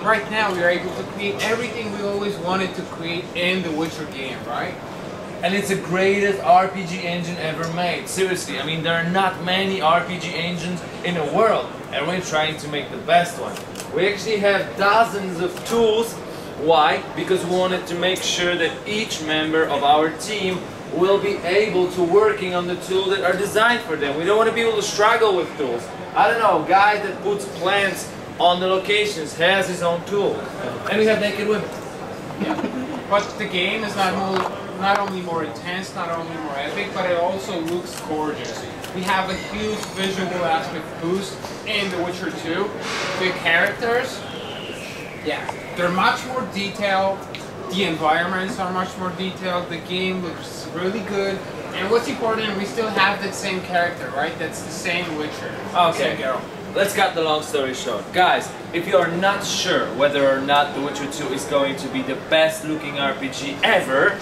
right now we are able to create everything we always wanted to create in the Witcher game, right? And it's the greatest RPG engine ever made. Seriously, I mean, there are not many RPG engines in the world, and we're trying to make the best one. We actually have dozens of tools. Why? Because we wanted to make sure that each member of our team will be able to working on the tools that are designed for them. We don't want to be able to struggle with tools. I don't know, a guy that puts plants on the locations has his own tool. And we have naked women. Yeah. But the game is not only more intense, not only more epic, but it also looks gorgeous. We have a huge visual aspect boost in The Witcher 2. The characters, yeah, they're much more detailed. The environments are much more detailed. The game looks really good. And what's important, we still have that same character, right? That's the same Witcher. Okay, Geralt. Let's cut the long story short. Guys, if you are not sure whether or not The Witcher 2 is going to be the best looking RPG ever,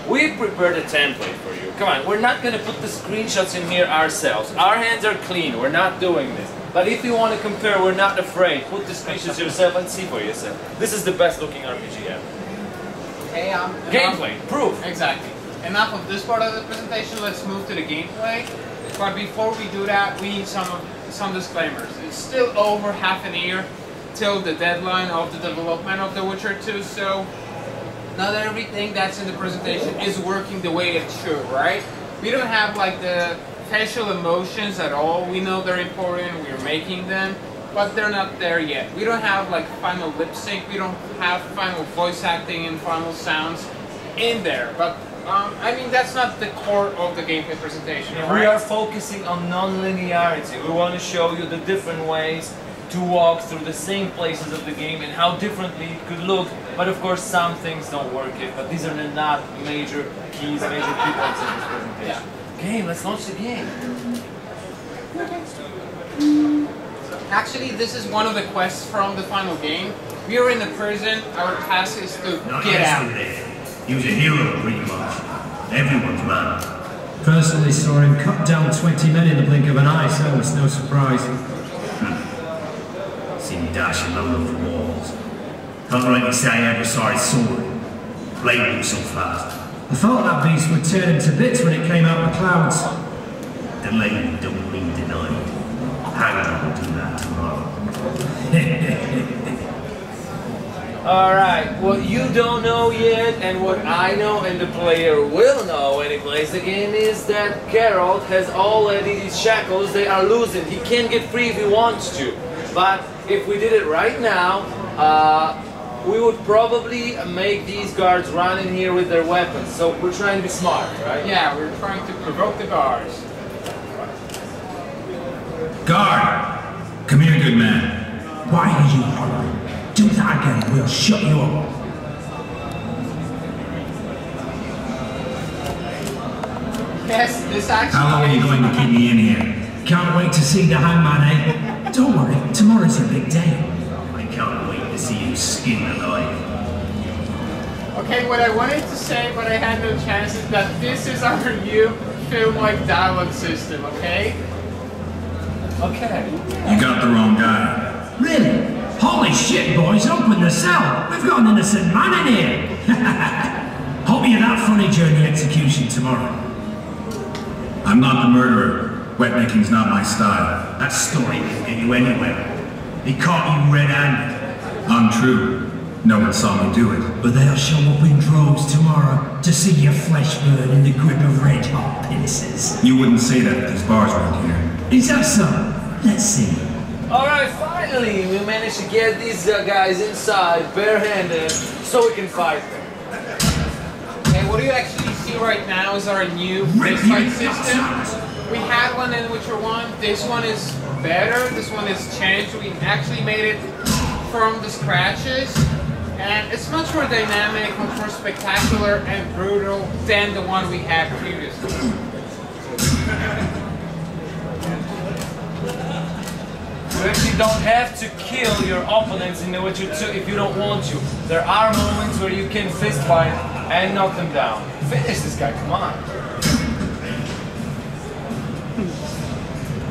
we prepared a template for you. Come on, we're not going to put the screenshots in here ourselves. Our hands are clean, we're not doing this. But if you want to compare, we're not afraid. Put the screenshots yourself and see for yourself. This is the best looking RPG ever. Okay, gameplay, proof. Exactly. Enough of this part of the presentation, let's move to the gameplay. But before we do that, we need some disclaimers. It's still over half an year till the deadline of the development of The Witcher 2, so not everything that's in the presentation is working the way it should, right? We don't have like the facial emotions at all. We know they're important, we're making them, but they're not there yet. We don't have like final lip sync, we don't have final voice acting and final sounds in there, but I mean, that's not the core of the gameplay presentation, right? We are focusing on non-linearity. We want to show you the different ways to walk through the same places of the game and how differently it could look. But of course, some things don't work yet. But these are not major keys, major key points in this presentation. Yeah. Okay, let's launch the game. Actually, this is one of the quests from the final game. We are in the prison. Our task is to get out. He was a hero, pretty much. Everyone's man. Personally saw him cut down 20 men in the blink of an eye, so it's no surprise. Seen him dashing low over the walls. Can't rightly say I ever saw his sword. Blade moves so fast. I thought that beast would turn him to bits when it came out of the clouds. Delayed don't mean denied. Hangman will do that tomorrow. Alright, what you don't know yet, and what I know and the player will know when he plays the game, is that Geralt has already these shackles they are loosened. He can get free if he wants to. But if we did it right now, we would probably make these guards run in here with their weapons. So we're trying to be smart, right? Yeah, we're trying to provoke the guards. Guard! Come here, good man. Why are you hollering? Do that again, we'll shut you up. Yes, this actually. How long are you going to keep me in here? Can't wait to see the hangman, eh? Don't worry, tomorrow's a big day. I can't wait to see you skinned alive. Okay, what I wanted to say, but I had no chance, is that this is our new film-like dialogue system, okay? Okay. You got the wrong guy. Really? Holy shit, boys, open the cell! We've got an innocent man in here! Hope you that funny during the execution tomorrow. I'm not the murderer. Wet making's not my style. That story didn't get you anywhere. He caught you red-handed. Untrue. No one saw me do it. But they'll show up in droves tomorrow to see your flesh burn in the grip of red-hot pincers. You wouldn't say that if these bars weren't here. Is that so? Let's see. Alright, finally we managed to get these guys inside barehanded so we can fight them. Okay, what you actually see right now is our new fight system. We had one in Witcher 1, this one is better, this one is changed. We actually made it from the scratches, and it's much more dynamic, much more spectacular and brutal than the one we had previously. You actually don't have to kill your opponents in The Witcher 2 if you don't want to. There are moments where you can fist fight and knock them down. Finish this guy, come on.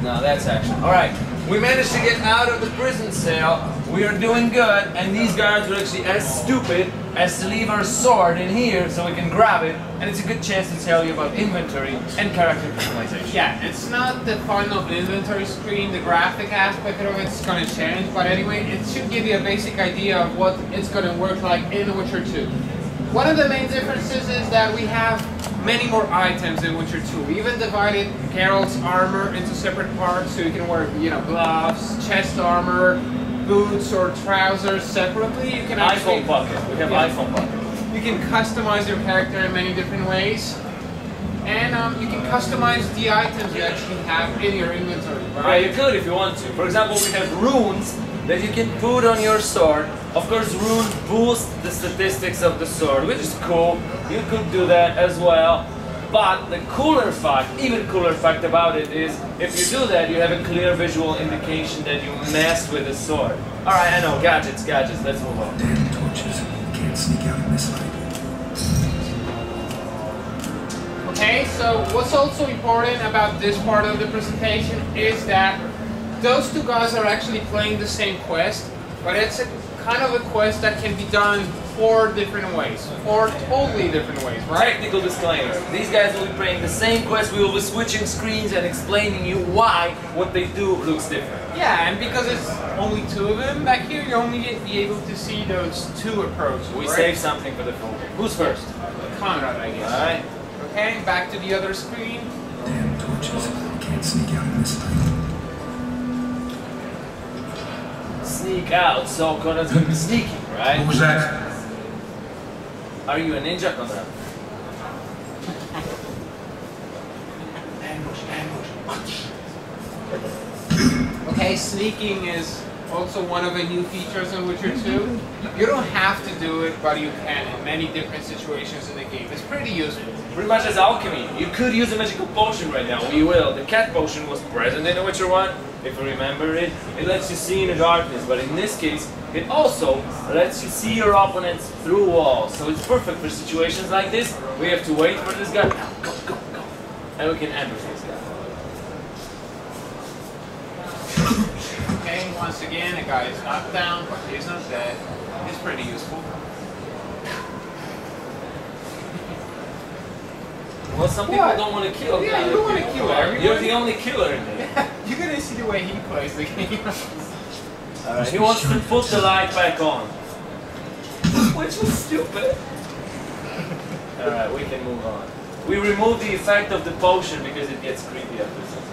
No, that's action. Alright, we managed to get out of the prison cell. we are doing good, and these guards are actually as stupid as to leave our sword in here so we can grab it, and it's a good chance to tell you about inventory and character customization. Yeah, it's not the final inventory screen, the graphic aspect of it's going to change, but anyway, it should give you a basic idea of what it's going to work like in Witcher 2. One of the main differences is that we have many more items in Witcher 2. We even divided Geralt's armor into separate parts, so you can wear, you know, gloves, chest armor, boots or trousers separately. You can actually, iPhone pocket. We have iPhone pocket. You can customize your character in many different ways, and you can customize the items you actually have in your inventory. Right? Yeah, you could if you want to. For example, we have runes that you can put on your sword. Of course, runes boost the statistics of the sword, which is cool. You could do that as well. But the cooler fact, even cooler fact about it is, if you do that, you have a clear visual indication that you messed with the sword. Alright, I know, gadgets, let's move on. Damn torches. Can't sneak out in this light. Okay, so what's also important about this part of the presentation is that those two guys are actually playing the same quest, but it's a kind of a quest that can be done 4 different ways, 4 totally different ways, right? Technical disclaimer. These guys will be playing the same quest, we will be switching screens and explaining you why what they do looks different. Yeah, and because it's only 2 of them back here, you only be able to see those 2 approaches. We right? save something for the full game. Who's first? Conrad, I guess. Alright. Okay, back to the other screen. Damn torches. Can't sneak out in this light. Sneak out, so Conrad's gonna be sneaking, right? What was that? Are you a ninja, Conrad? Okay, sneaking is also one of the new features in Witcher 2. You don't have to do it, but you can in many different situations in the game. It's pretty useful. Pretty much as alchemy. You could use a magical potion right now. We will. The cat potion was present in The Witcher 1, if you remember it. It lets you see in the darkness, but in this case, it also lets you see your opponents through walls. So it's perfect for situations like this. We have to wait for this guy. Now, go. And we can ambush this guy. Okay, once again, a guy is knocked down, but he's not dead. It's pretty useful. Well, some people don't want to kill. Yeah, you don't want to kill everyone. You're the only killer in there. Yeah, you're gonna see the way he plays the game. Alright, he wants to put the light back on. Which was stupid. Alright, we can move on. We remove the effect of the potion because it gets creepy after some time.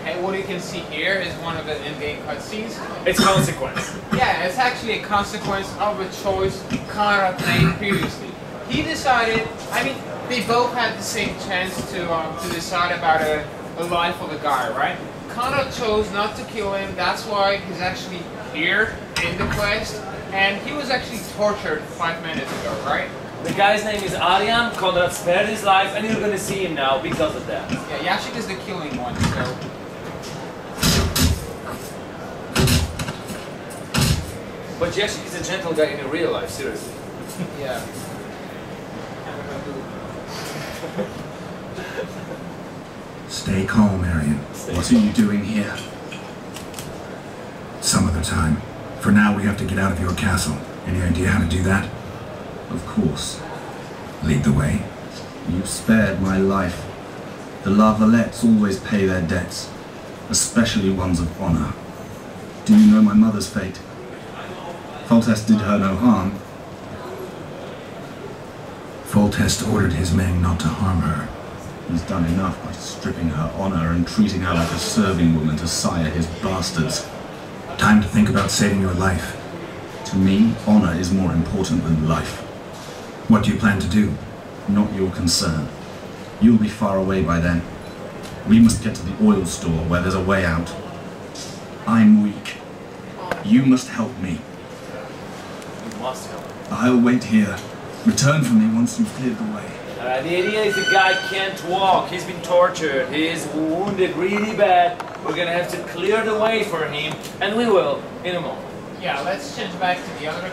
Okay, what you can see here is one of the in-game cutscenes. It's consequence. Yeah, it's actually a consequence of a choice Conrad made previously. He decided, I mean, they both had the same chance to decide about a life of a guy, right? Conrad chose not to kill him, that's why he's actually here in the quest, and he was actually tortured 5 minutes ago, right? The guy's name is Aryan. Conrad spared his life, and you're gonna see him now because of that. Yeah, Yashik is the killing one, so... But Yashik is a gentle guy in real life, seriously. Yeah. Stay calm, Arian. What are you doing here? Some other time. For now, we have to get out of your castle. Any idea how to do that? Of course. Lead the way. You've spared my life. The Lavalettes always pay their debts, especially ones of honor. Do you know my mother's fate? Foltest did her no harm. Foltest ordered his men not to harm her. He's done enough by stripping her honor and treating her like a serving woman to sire his bastards. Time to think about saving your life. To me, honor is more important than life. What do you plan to do? Not your concern. You'll be far away by then. We must get to the oil store where there's a way out. I'm weak. You must help me. You must help. I'll wait here. Return for me once you've cleared the way. The idea is the guy can't walk. He's been tortured. He is wounded really bad. We're gonna have to clear the way for him, and we will in a moment. Yeah, let's change back to the other